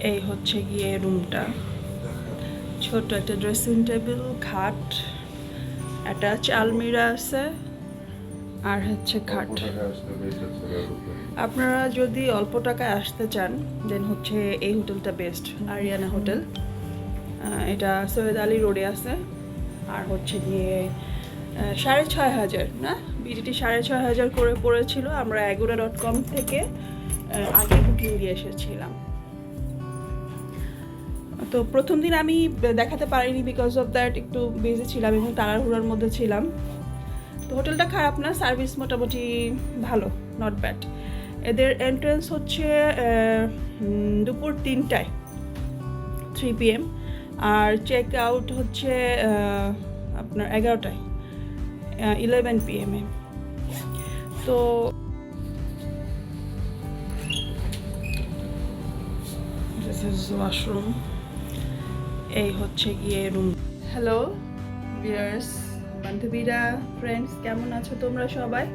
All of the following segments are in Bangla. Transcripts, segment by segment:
এই হচ্ছে গিয়ে রুমটা, ছোট একটা ড্রেসিং টেবিল, খাট, অ্যাটাচ আলমিরা আছে আর হচ্ছে খাট। আপনারা যদি অল্প টাকায় আসতে চান দেন হচ্ছে এই হোটেলটা বেস্ট, আরিয়ানা হোটেল। এটা সৈয়দ আলী রোডে আছে। আর হচ্ছে গিয়ে 6,500 না, বিডিটি 6,500 করে পড়েছিল। আমরা agora.com থেকে আগে বুকিং দিয়ে এসেছিলাম। তো প্রথম দিন আমি দেখাতে পারিনি বিকজ অফ দ্যাট, একটু বিজি ছিলাম এবং তাড়াহুড়োর মধ্যে ছিলাম। তো হোটেলটা খারাপ না, সার্ভিস মোটামুটি ভালো, নট ব্যাড। এদের এন্ট্রেন্স হচ্ছে দুপুর 3টায়, 3 PM, আর চেক আউট হচ্ছে আপনার 11টায়, 11 PM এ। তো দিস ইজ ওয়াশরুম, এই হচ্ছে গিয়ে রুম। হ্যালো ভিউয়ার্স, বান্ধবীরা, ফ্রেন্ডস, কেমন আছো তোমরা সবাই?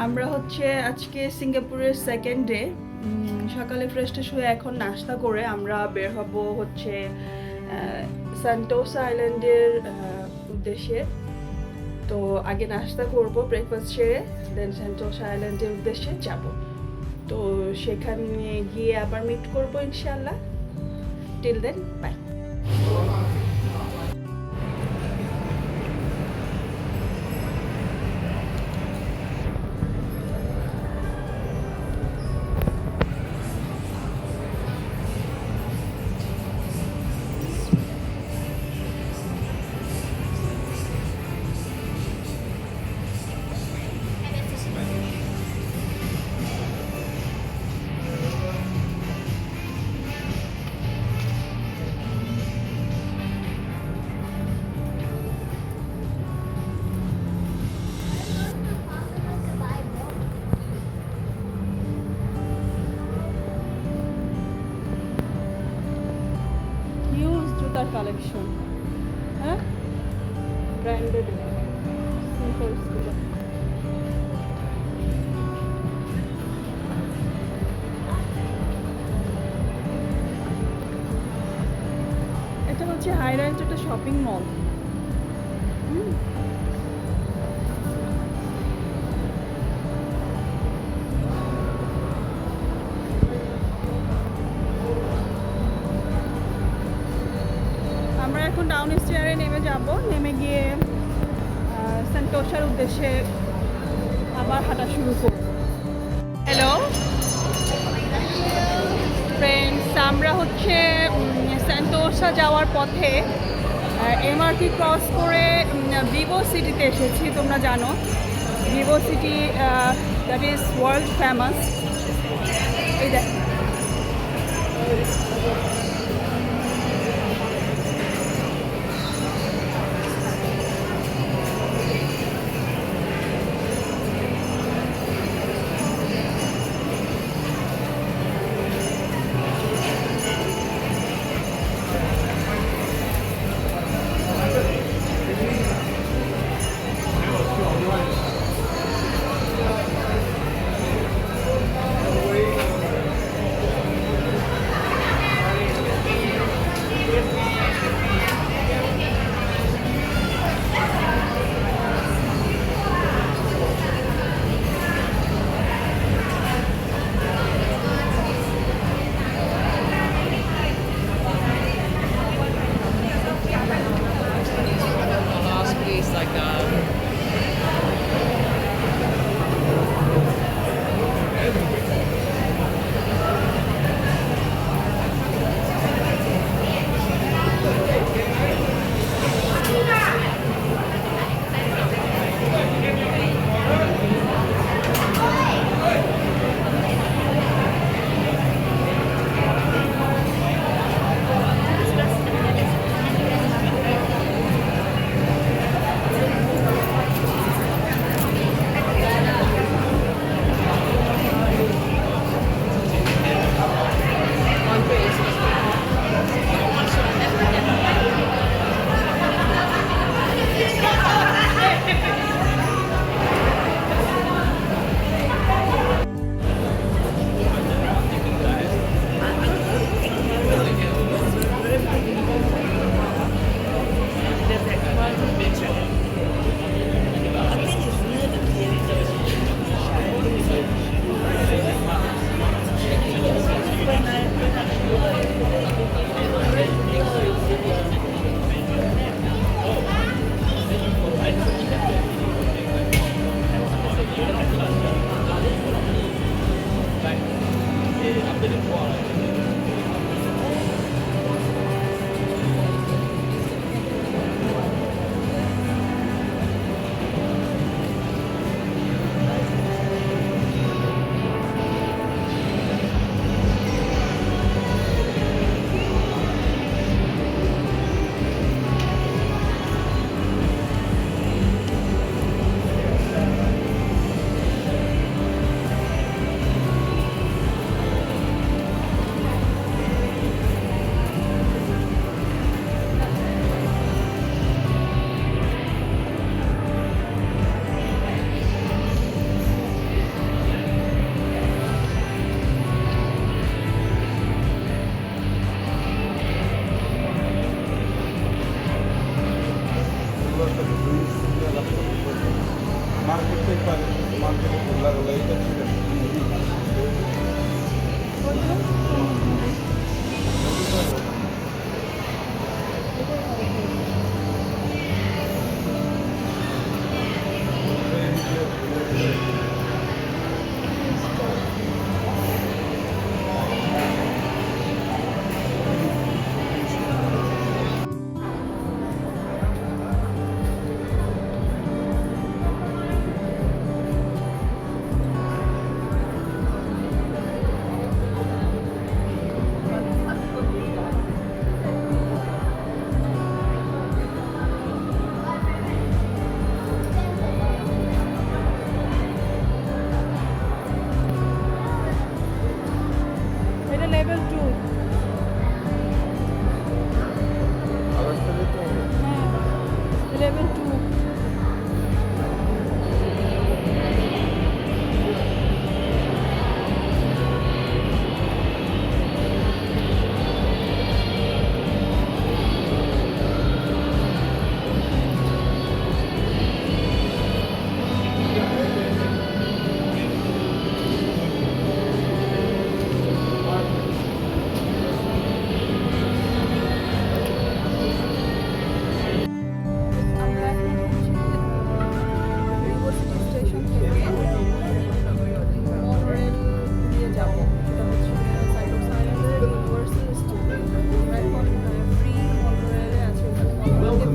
আমরা হচ্ছে আজকে সিঙ্গাপুরের সেকেন্ড ডে। সকালে ফ্রেশ ট্রেশ হয়ে এখন নাস্তা করে আমরা বের হব হচ্ছে সেন্টোসা আইল্যান্ডের উদ্দেশ্যে। তো আগে নাস্তা করব ব্রেকফাস্ট সেরে, দেন সেন্টোসা আইল্যান্ডের উদ্দেশ্যে যাব। তো সেখানে গিয়ে আবার মিট করবো ইনশাল্লাহ। Till then, bye. হিউজ জুতার কালেকশন, হ্যাঁ, ব্র্যান্ডেড স্নিকার্সগুলো। এটা হচ্ছে হাইরাইট একটা শপিং মল। আমরা এখন ডাউন স্টেয়ারে নেমে যাব, নেমে গিয়ে সেন্টোসার উদ্দেশ্যে আবার হাঁটা শুরু করব। হ্যালো ফ্রেন্ডস, আমরা হচ্ছে সেন্টোসা যাওয়ার পথে এমআরটি ক্রস করে ভিভো সিটিতে এসেছি। তোমরা জানো Vivo city that is world famous. এই দেখ,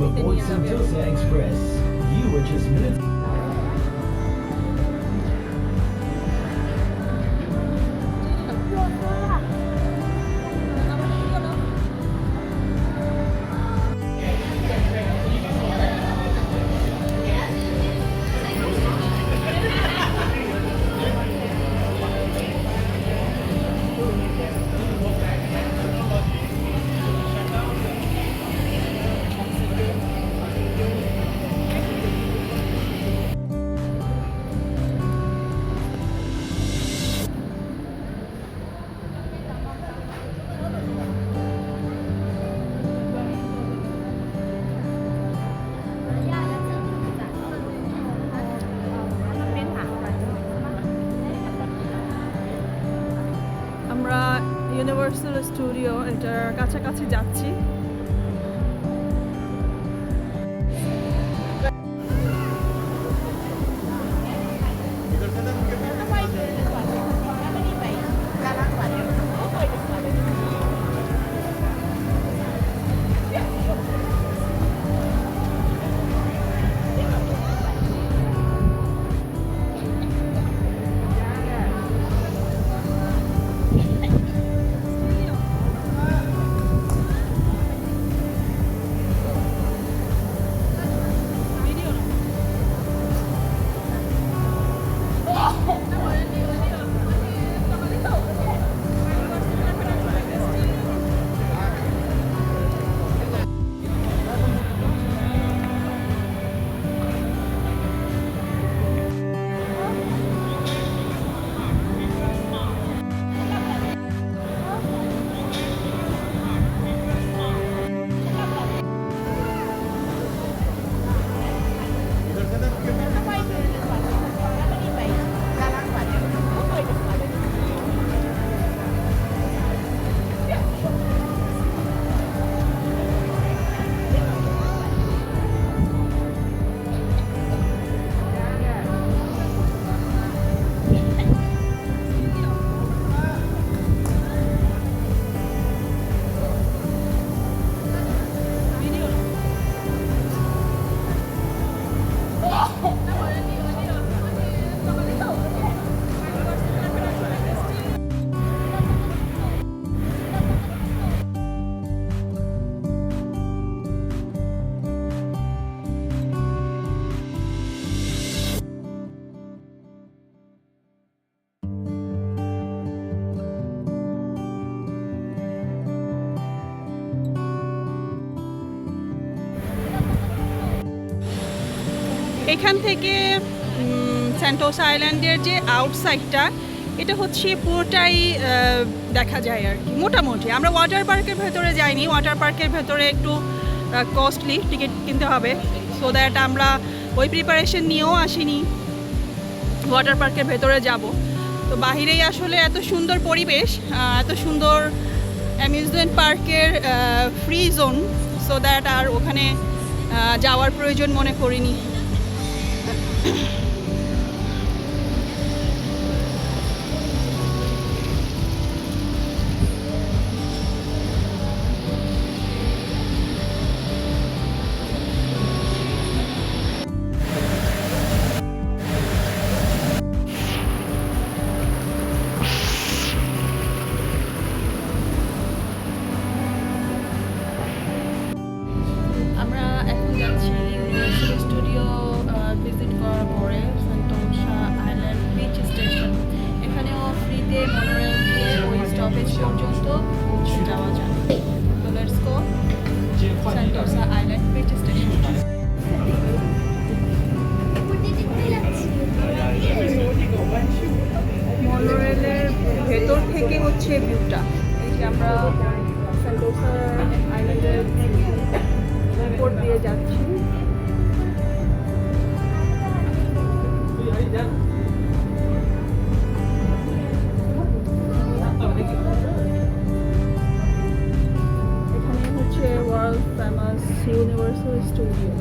Welcome aboard Sentosa Express. You are just minutes. আমরা ইউনিভার্সাল স্টুডিও এটার কাছাকাছি যাচ্ছি। এখান থেকে সেন্টোসা আইল্যান্ডের যে আউটসাইডটা এটা হচ্ছে পুরোটাই দেখা যায় আর কি মোটামুটি। আমরা ওয়াটার পার্কের ভেতরে যাইনি, ওয়াটার পার্কের ভেতরে একটু কস্টলি টিকিট কিনতে হবে, সো দ্যাট আমরা ওই প্রিপারেশন নিয়েও আসিনি ওয়াটার পার্কের ভেতরে যাব। তো বাহিরেই আসলে এত সুন্দর পরিবেশ, এত সুন্দর অ্যামিউজমেন্ট পার্কের ফ্রি জোন, সো দ্যাট আর ওখানে যাওয়ার প্রয়োজন মনে করিনি। আমরা এখন যাচ্ছি ইউনিভার্সাল স্টুডিও ভিজিট করার পরে সেন্টোসা আইল্যান্ড বিচ স্টেশন। এখানেও ফ্রিতে মনোরেল দিয়ে ওই স্টপেজ পর্যন্ত যাওয়া যায়। তো let's go Sentosa island beach station. মনোরেলের ভেতর থেকে হচ্ছে ভিউটা। এই যে আমরা সেন্টোসা আইল্যান্ডের উপর দিয়ে যাচ্ছি। এখানে হচ্ছে world famous universal studio.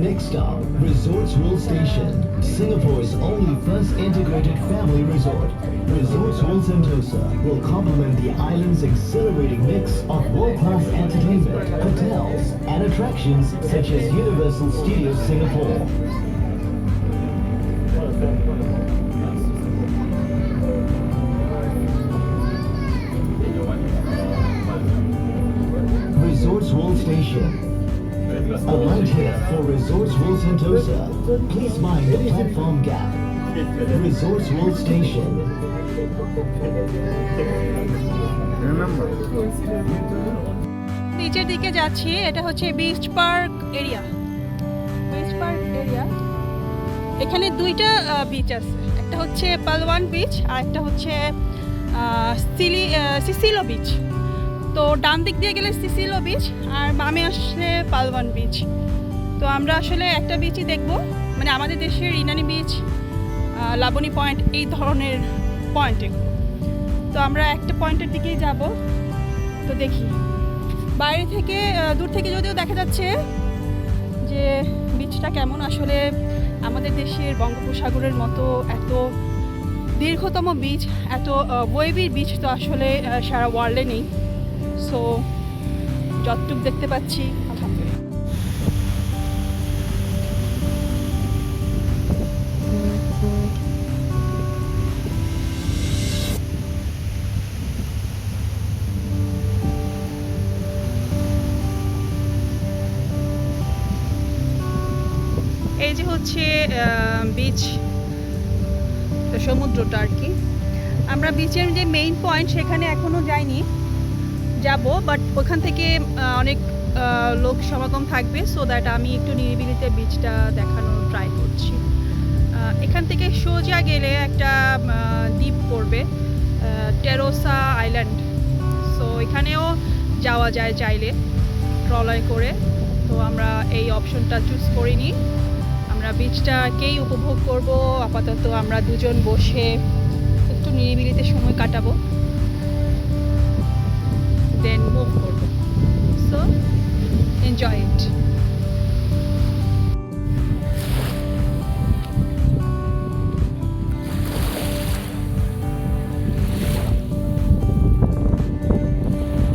Next stop, Resorts World Station, Singapore's only first integrated family resort. Resorts World Sentosa will complement the island's exhilarating mix of world-class entertainment, hotels, and attractions such as Universal Studios Singapore. Resorts World Station. Aligned here for Resorts World Sentosa. Please mind the platform gap. Resorts World Station. নিচের দিকে যাচ্ছি, এটা হচ্ছে beach park area. Beach park area, এখানে দুইটা বিচ আছে, একটা হচ্ছে পালওয়ান বিচ আর একটা হচ্ছে সিসিলো বিচ। তো ডান দিক দিয়ে গেলে সিসিলো বিচ আর বামে আসলে পালওয়ান বিচ। তো আমরা আসলে একটা বিচই দেখব, মানে আমাদের দেশের ইনানি বিচ, লাবণী পয়েন্ট, এই ধরনের পয়েন্টে। তো আমরা একটা পয়েন্টের দিকেই যাব। তো দেখি বাইরে থেকে, দূর থেকে যদিও দেখা যাচ্ছে যে বিচটা কেমন, আসলে আমাদের দেশের বঙ্গোপসাগরের মতো এত দীর্ঘতম বিচ, এত ওয়েভি বিচ তো আসলে সারা ওয়ার্ল্ডে নেই। সো যতটুকু দেখতে পাচ্ছি আলহামদুলিল্লাহ। এই যে হচ্ছে বিচ, সমুদ্রটা আর কি। আমরা বিচের যে মেইন পয়েন্ট সেখানে এখনো যাইনি, যাব, বাট ওখান থেকে অনেক লোক সমাগম থাকবে, সো দ্যাট আমি একটু নিরিবিলিতে বিচটা দেখানোর ট্রাই করছি। এখান থেকে সোজা গেলে একটা দ্বীপ পড়বে, টেরোসা আইল্যান্ড। সো এখানেও যাওয়া যায় চাইলে ট্রলার করে। তো আমরা এই অপশনটা চুজ করিনি, আমরা বিচটাকেই উপভোগ করব। আপাতত আমরা দুজন বসে একটু নিরিবিলিতে সময় কাটাবো, then move করব। So enjoy it.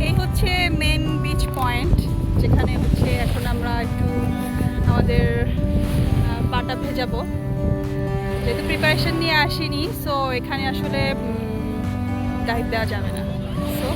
এই হচ্ছে মেন বিচ পয়েন্ট, যেখানে হচ্ছে এখন আমরা একটু আমাদের পাটা ভেজাবো। যেহেতু প্রিপারেশন নিয়ে আসিনি, সো এখানে আসলে ডাইভ দেওয়া যাবে না। সো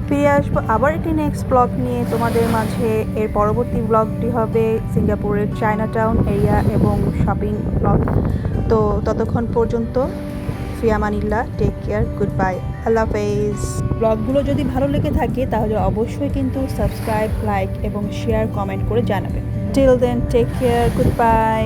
ফিরে আসবো আবার একটি নেক্সট ব্লগ নিয়ে তোমাদের মাঝে। এর পরবর্তী ব্লগটি হবে সিঙ্গাপুরের চায়নাটাউন এরিয়া এবং শপিং ব্লগ। তো ততক্ষণ পর্যন্ত ফিয়ামানিল্লাহ, টেক কেয়ার, গুড বাই, আল্লাহ হাফেজ। ব্লগগুলো যদি ভালো লেগে থাকে তাহলে অবশ্যই কিন্তু সাবস্ক্রাইব, লাইক এবং শেয়ার, কমেন্ট করে জানাবেন। Till then, take care, good bye.